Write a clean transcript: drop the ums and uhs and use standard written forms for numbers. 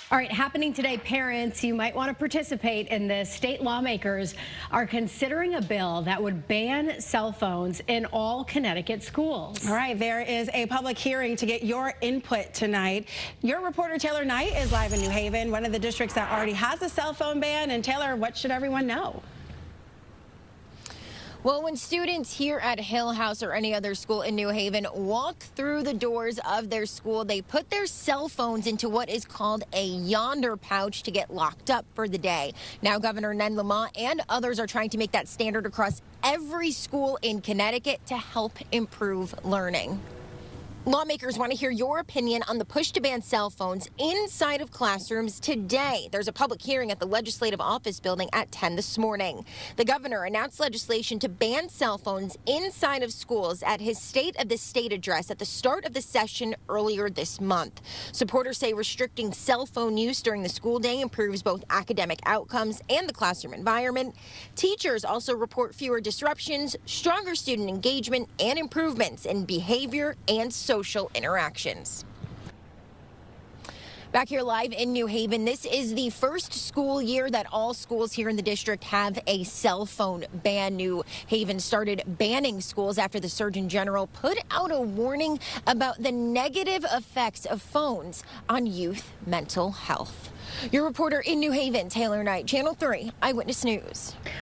All right, happening today, parents, you might want to participate in this. State lawmakers are considering a bill that would ban cell phones in all Connecticut schools. All right, there is a public hearing to get your input tonight. Your reporter, Taylor Knight, is live in New Haven, one of the districts that already has a cell phone ban. And Taylor, what should everyone know? Well, when students here at Hill House or any other school in New Haven walk through the doors of their school, they put their cell phones into what is called a yonder pouch to get locked up for the day. Now, Governor Nen Lamont and others are trying to make that standard across every school in Connecticut to help improve learning. Lawmakers want to hear your opinion on the push to ban cell phones inside of classrooms today. There's a public hearing at the Legislative Office building at 10 this morning. The governor announced legislation to ban cell phones inside of schools at his State of the State address at the start of the session earlier this month. Supporters say restricting cell phone use during the school day improves both academic outcomes and the classroom environment. Teachers also report fewer disruptions, stronger student engagement, and improvements in behavior and social interactions. Back here live in New Haven, this is the first school year that all schools here in the district have a cell phone ban. New Haven started banning schools after the Surgeon General put out a warning about the negative effects of phones on youth mental health. Your reporter in New Haven, Taylor Knight, Channel 3 Eyewitness News.